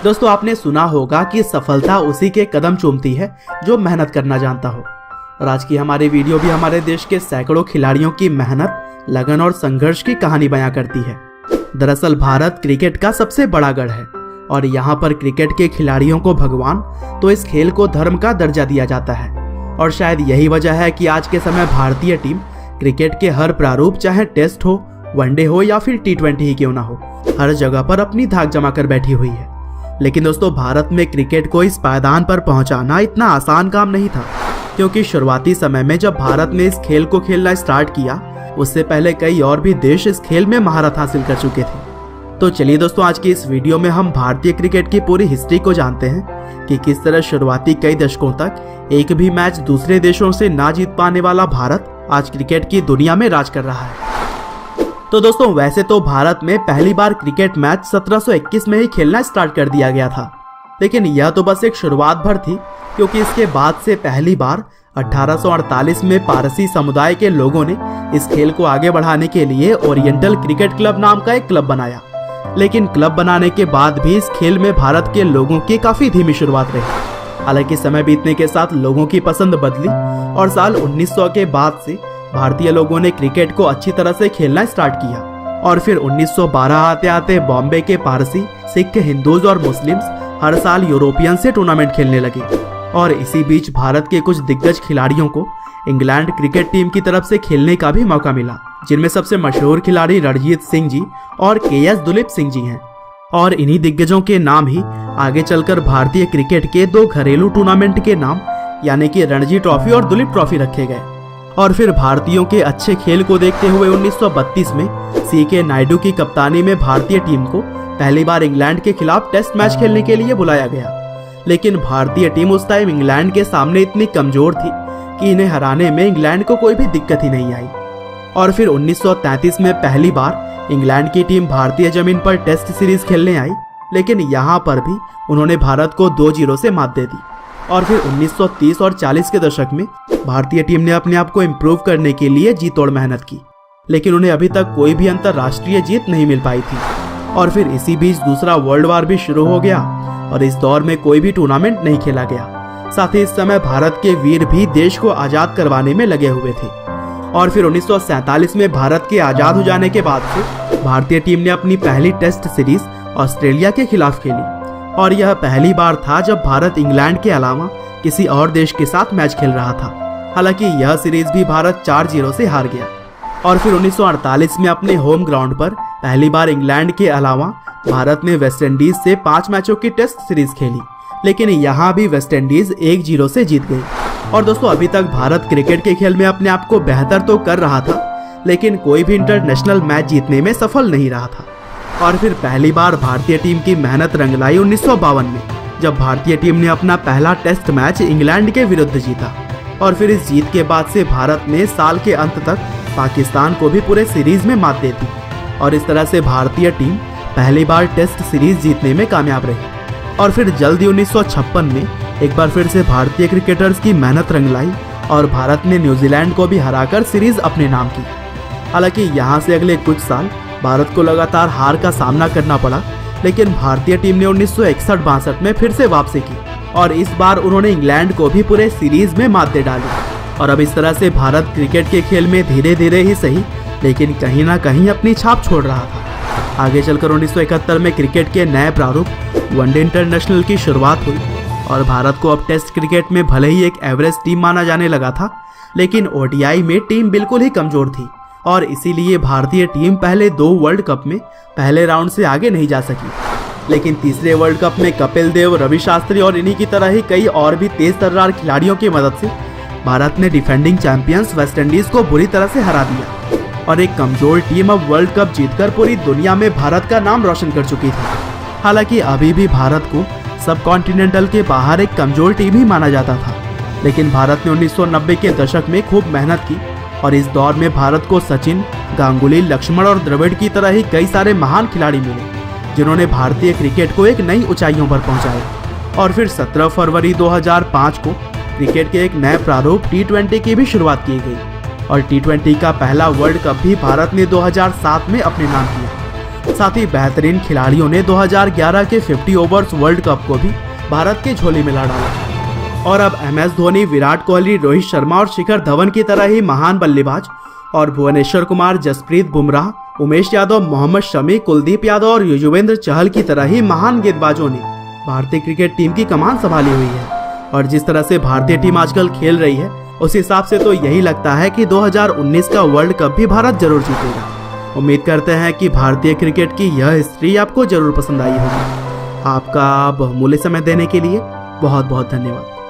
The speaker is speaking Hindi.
दोस्तों आपने सुना होगा कि सफलता उसी के कदम चूमती है जो मेहनत करना जानता हो। और आज की हमारी वीडियो भी हमारे देश के सैकड़ों खिलाड़ियों की मेहनत, लगन और संघर्ष की कहानी बयां करती है। दरअसल भारत क्रिकेट का सबसे बड़ा गढ़ है और यहाँ पर क्रिकेट के खिलाड़ियों को भगवान तो इस खेल को धर्म का दर्जा दिया जाता है। और शायद यही वजह है कि आज के समय भारतीय टीम क्रिकेट के हर प्रारूप, चाहे टेस्ट हो, वनडे हो या फिर T20 ही क्यों ना हो, हर जगह पर अपनी धाक जमा कर बैठी हुई है। लेकिन दोस्तों भारत में क्रिकेट को इस पायदान पर पहुंचाना इतना आसान काम नहीं था, क्योंकि शुरुआती समय में जब भारत ने इस खेल को खेलना स्टार्ट किया, उससे पहले कई और भी देश इस खेल में महारत हासिल कर चुके थे। तो चलिए दोस्तों आज की इस वीडियो में हम भारतीय क्रिकेट की पूरी हिस्ट्री को जानते हैं कि किस तरह शुरुआती कई दशकों तक एक भी मैच दूसरे देशों से ना जीत पाने वाला भारत आज क्रिकेट की दुनिया में राज कर रहा है। तो दोस्तों वैसे तो भारत में पहली बार क्रिकेट मैच 1721 में ही खेलना स्टार्ट कर दिया गया था, लेकिन यह तो बस एक शुरुआत भर थी, क्योंकि इसके बाद से पहली बार 1848 में पारसी समुदाय के लोगों ने इस खेल को आगे बढ़ाने के लिए ओरिएंटल क्रिकेट क्लब नाम का एक क्लब बनाया। लेकिन क्लब बनाने के बाद भी इस खेल में भारत के लोगों की काफी धीमी शुरुआत रही। हालांकि समय बीतने के साथ लोगों की पसंद बदली और साल 1900 के बाद से भारतीय लोगों ने क्रिकेट को अच्छी तरह से खेलना स्टार्ट किया। और फिर 1912 आते आते बॉम्बे के पारसी, सिख, हिंदूज और मुस्लिम्स हर साल यूरोपियन से टूर्नामेंट खेलने लगे। और इसी बीच भारत के कुछ दिग्गज खिलाड़ियों को इंग्लैंड क्रिकेट टीम की तरफ से खेलने का भी मौका मिला, जिनमें सबसे मशहूर खिलाड़ी रणजीत सिंह जी और KS दुलीप सिंह जी हैं। और इन्हीं दिग्गजों के नाम ही आगे चलकर भारतीय क्रिकेट के दो घरेलू टूर्नामेंट के नाम यानी कि रणजी ट्रॉफी और दुलीप ट्रॉफी रखे गए। और फिर भारतीयों के अच्छे खेल को देखते हुए 1932 में CK नायडू की कप्तानी में भारतीय टीम को पहली बार इंग्लैंड के खिलाफ टेस्ट मैच खेलने के लिए बुलाया गया। लेकिन भारतीय टीम उस टाइम इंग्लैंड के सामने इतनी कमजोर थी कि इन्हें हराने में इंग्लैंड को कोई भी दिक्कत ही नहीं आई। और फिर 1933 में पहली बार इंग्लैंड की टीम भारतीय जमीन पर टेस्ट सीरीज खेलने आई, लेकिन यहाँ पर भी उन्होंने भारत को 2-0 से मात दे दी। और फिर 1930 और 40 के दशक में भारतीय टीम ने अपने आप को इम्प्रूव करने के लिए जी तोड़ मेहनत की, लेकिन उन्हें अभी तक कोई भी अंतरराष्ट्रीय जीत नहीं मिल पाई थी। और फिर इसी बीच दूसरा वर्ल्ड वार भी शुरू हो गया और इस दौर में कोई भी टूर्नामेंट नहीं खेला गया। साथ ही इस समय भारत के वीर भी देश को आजाद करवाने में लगे हुए थे। और फिर 1947 में भारत के आजाद हो जाने के बाद से भारतीय टीम ने अपनी पहली टेस्ट सीरीज ऑस्ट्रेलिया के खिलाफ खेली। और यह पहली बार था जब भारत इंग्लैंड के अलावा किसी और देश के साथ मैच खेल रहा था। हालांकि यह सीरीज भी भारत 4-0 से हार गया। और फिर 1948 में अपने होम ग्राउंड पर पहली बार इंग्लैंड के अलावा भारत ने वेस्टइंडीज से 5 मैचों की टेस्ट सीरीज खेली, लेकिन यहाँ भी वेस्टइंडीज 1-0 से जीत गई। और दोस्तों अभी तक भारत क्रिकेट के खेल में अपने आप को बेहतर तो कर रहा था, लेकिन कोई भी इंटरनेशनल मैच जीतने में सफल नहीं रहा था। और फिर पहली बार भारतीय टीम की मेहनत रंग लाई 1952 में, जब भारतीय टीम ने अपना पहला टेस्ट मैच इंग्लैंड के विरुद्ध जीता। और फिर इस जीत के बाद से भारत ने साल के अंत तक पाकिस्तान को भी पूरे सीरीज में मात दे दी। और इस तरह से भारतीय टीम पहली बार टेस्ट सीरीज जीतने में कामयाब रही। और फिर जल्दी 1956 में एक बार फिर से भारतीय क्रिकेटर्स की मेहनत रंग लाई और भारत ने न्यूजीलैंड को भी हराकर सीरीज अपने नाम की। हालांकि यहाँ से अगले कुछ साल भारत को लगातार हार का सामना करना पड़ा, लेकिन भारतीय टीम ने 1961-62 में फिर से वापसी की और इस बार उन्होंने इंग्लैंड को भी पूरे सीरीज में मात दे डाली। और अब इस तरह से भारत क्रिकेट के खेल में धीरे धीरे ही सही, लेकिन कहीं ना कहीं अपनी छाप छोड़ रहा था। आगे चलकर 1971 में क्रिकेट के नए प्रारूप वनडे इंटरनेशनल की शुरुआत हुई और भारत को अब टेस्ट क्रिकेट में भले ही एक एवरेज टीम माना जाने लगा था, लेकिन ODI में टीम बिल्कुल ही कमजोर थी और इसीलिए भारतीय टीम पहले 2 वर्ल्ड कप में पहले राउंड से आगे नहीं जा सकी। लेकिन तीसरे वर्ल्ड कप में कपिल देव, रवि शास्त्री और इन्हीं की तरह ही कई और भी तेज तर्रार खिलाड़ियों की मदद से भारत ने डिफेंडिंग चैंपियंस वेस्टइंडीज को बुरी तरह से हरा दिया और एक कमजोर टीम अब वर्ल्ड कप जीतकर पूरी दुनिया में भारत का नाम रोशन कर चुकी थी। हालांकि अभी भी भारत को सब कॉन्टिनेंटल के बाहर एक कमजोर टीम ही माना जाता था, लेकिन भारत ने 1990 के दशक में खूब मेहनत की और इस दौर में भारत को सचिन, गांगुली, लक्ष्मण और द्रविड़ की तरह ही कई सारे महान खिलाड़ी मिले, जिन्होंने भारतीय क्रिकेट को एक नई ऊंचाइयों पर पहुंचाया। और फिर 17 फरवरी 2005 को क्रिकेट के एक नए प्रारूप T20 की भी शुरुआत की गई और T20 का पहला वर्ल्ड कप भी भारत ने 2007 में अपने नाम किया। साथ ही बेहतरीन खिलाड़ियों ने 2011 के 50 ओवर्स वर्ल्ड कप को भी भारत के झोली में ला डाला। और अब MS धोनी, विराट कोहली, रोहित शर्मा और शिखर धवन की तरह ही महान बल्लेबाज और भुवनेश्वर कुमार, जसप्रीत बुमराह, उमेश यादव, मोहम्मद शमी, कुलदीप यादव और युजवेंद्र चहल की तरह ही महान गेंदबाजों ने भारतीय क्रिकेट टीम की कमान संभाली हुई है। और जिस तरह से भारतीय टीम आजकल खेल रही है, उस हिसाब से तो यही लगता है कि 2019 का वर्ल्ड कप भी भारत जरूर जीतेगा। उम्मीद करते हैं कि भारतीय क्रिकेट की यह हिस्ट्री आपको जरूर पसंद आई होगी। आपका बहुमूल्य समय देने के लिए बहुत बहुत धन्यवाद।